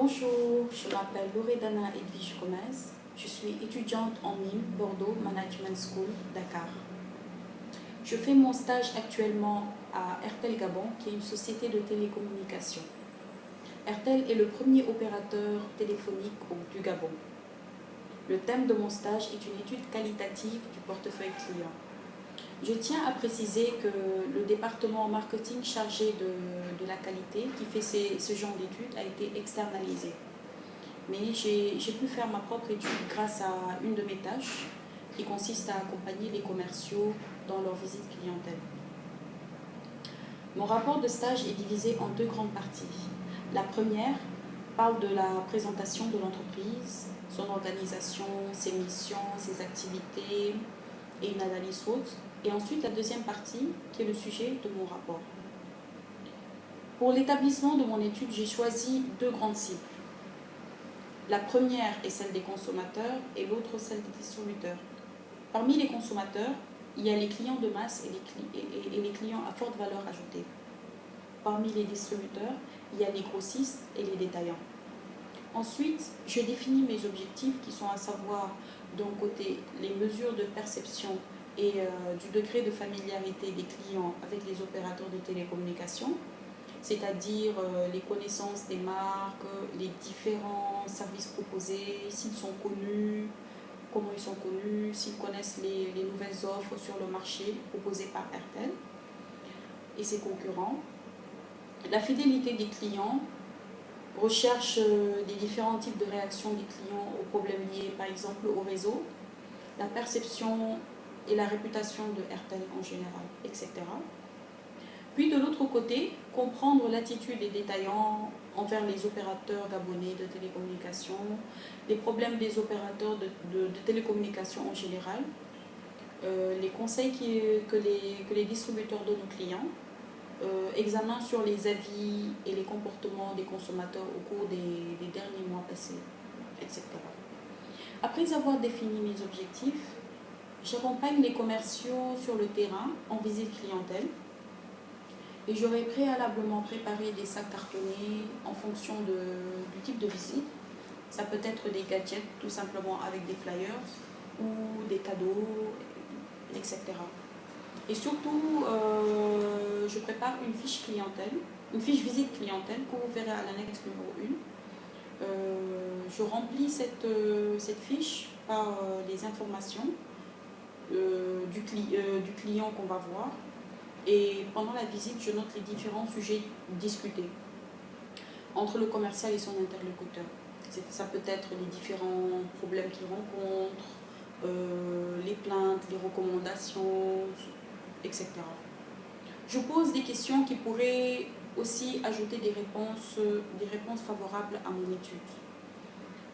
Bonjour, je m'appelle Loredana Edwige Gomez. Je suis étudiante en MIM, Bordeaux Management School, Dakar. Je fais mon stage actuellement à Airtel Gabon, qui est une société de télécommunications. Airtel est le premier opérateur téléphonique du Gabon. Le thème de mon stage est une étude qualitative du portefeuille client. Je tiens à préciser que le département marketing chargé de la qualité qui fait ce genre d'études a été externalisé. Mais j'ai pu faire ma propre étude grâce à une de mes tâches qui consiste à accompagner les commerciaux dans leur visite clientèle. Mon rapport de stage est divisé en deux grandes parties. La première parle de la présentation de l'entreprise, son organisation, ses missions, ses activités et une analyse haute. Et ensuite la deuxième partie qui est le sujet de mon rapport. Pour l'établissement de mon étude, j'ai choisi deux grandes cibles. La première est celle des consommateurs et l'autre celle des distributeurs. Parmi les consommateurs, il y a les clients de masse et les clients à forte valeur ajoutée. Parmi les distributeurs, il y a les grossistes et les détaillants. Ensuite, je définis mes objectifs qui sont à savoir d'un côté les mesures de perception et du degré de familiarité des clients avec les opérateurs de télécommunications, c'est-à-dire les connaissances des marques, les différents services proposés, s'ils sont connus, comment ils sont connus, s'ils connaissent les nouvelles offres sur le marché proposées par Airtel et ses concurrents. La fidélité des clients, recherche des différents types de réactions des clients aux problèmes liés par exemple au réseau, la perception et la réputation de Airtel en général, etc. Puis de l'autre côté, comprendre l'attitude des détaillants envers les opérateurs gabonais de télécommunications, les problèmes des opérateurs de télécommunications en général, les conseils que les distributeurs donnent aux clients, examen sur les avis et les comportements des consommateurs au cours des derniers mois passés, etc. Après avoir défini mes objectifs, j'accompagne les commerciaux sur le terrain en visite clientèle et j'aurai préalablement préparé des sacs cartonnés en fonction du type de visite. Ça peut être des gadgets tout simplement avec des flyers ou des cadeaux, etc. Et surtout, je prépare une fiche clientèle, une fiche visite clientèle que vous verrez à l'annexe numéro 1. Je remplis cette fiche par les informations du client qu'on va voir. Et pendant la visite, je note les différents sujets discutés entre le commercial et son interlocuteur. Ça peut être les différents problèmes qu'il rencontre, les plaintes, les recommandations, etc. Je pose des questions qui pourraient aussi ajouter des réponses favorables à mon étude.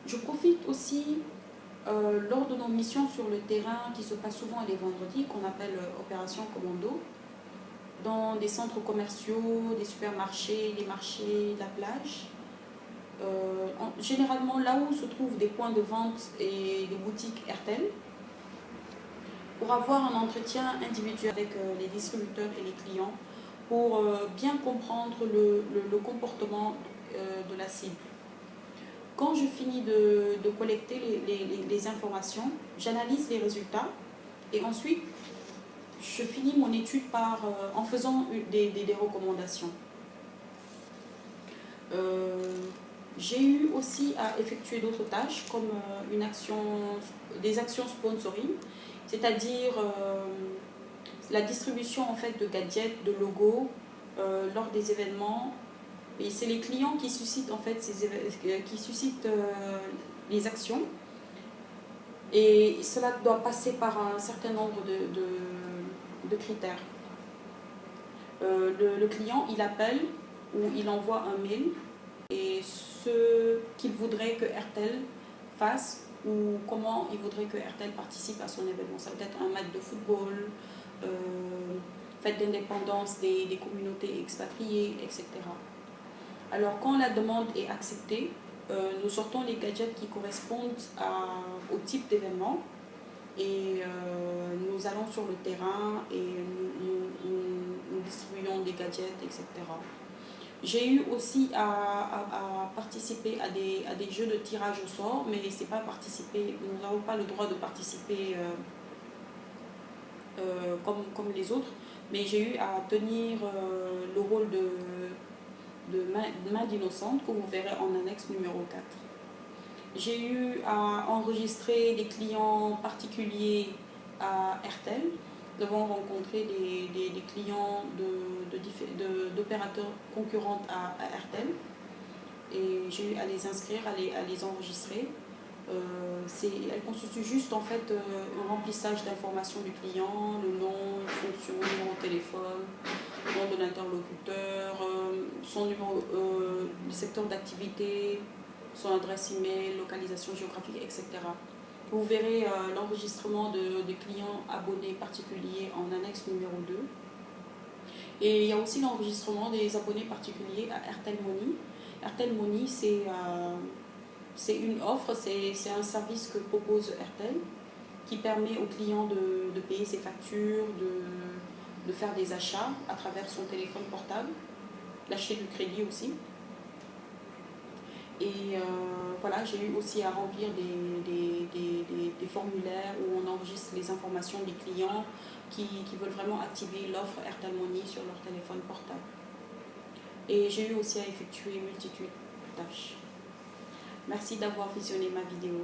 Je profite aussi lors de nos missions sur le terrain qui se passent souvent les vendredis, qu'on appelle opération commando, dans des centres commerciaux, des supermarchés, des marchés, la plage. Généralement là où se trouvent des points de vente et des boutiques Airtel, pour avoir un entretien individuel avec les distributeurs et les clients, pour bien comprendre le comportement de la cible. Quand je finis de collecter les informations, j'analyse les résultats et ensuite je finis mon étude en faisant des recommandations. J'ai eu aussi à effectuer d'autres tâches comme des actions sponsoring, c'est-à-dire la distribution en fait de gadgets, de logos lors des événements. Et c'est les clients qui suscitent en fait les actions. Et cela doit passer par un certain nombre de critères. Le client, il appelle ou il envoie un mail et ce qu'il voudrait que Airtel fasse ou comment il voudrait que Airtel participe à son événement. Ça peut être un match de football, fête d'indépendance des communautés expatriées, etc. Alors quand la demande est acceptée, nous sortons les gadgets qui correspondent au type d'événement et nous allons sur le terrain et nous distribuons des gadgets, etc. J'ai eu aussi à participer participer à des jeux de tirage au sort, mais c'est pas participer, nous n'avons pas le droit de participer comme les autres, mais j'ai eu à tenir le rôle de main d'innocente que vous verrez en annexe numéro 4. J'ai eu à enregistrer des clients particuliers à RTL. Nous avons rencontré des clients d'opérateurs concurrents à RTL et j'ai eu à les inscrire, à les enregistrer. Elle constitue juste en fait un remplissage d'informations du client, le nom, une fonction, le numéro de téléphone, le nom de l'interlocuteur, son numéro, le secteur d'activité, son adresse email, localisation géographique, etc. Vous verrez l'enregistrement de clients abonnés particuliers en annexe numéro 2. Et il y a aussi l'enregistrement des abonnés particuliers à RTL Money. RTL Money, c'est une offre, c'est un service que propose RTL qui permet au client de payer ses factures, de faire des achats à travers son téléphone portable, lâcher du crédit aussi. Et voilà, j'ai eu aussi à remplir des formulaires où on enregistre les informations des clients qui veulent vraiment activer l'offre RTL Money sur leur téléphone portable. Et j'ai eu aussi à effectuer une multitude de tâches. Merci d'avoir visionné ma vidéo.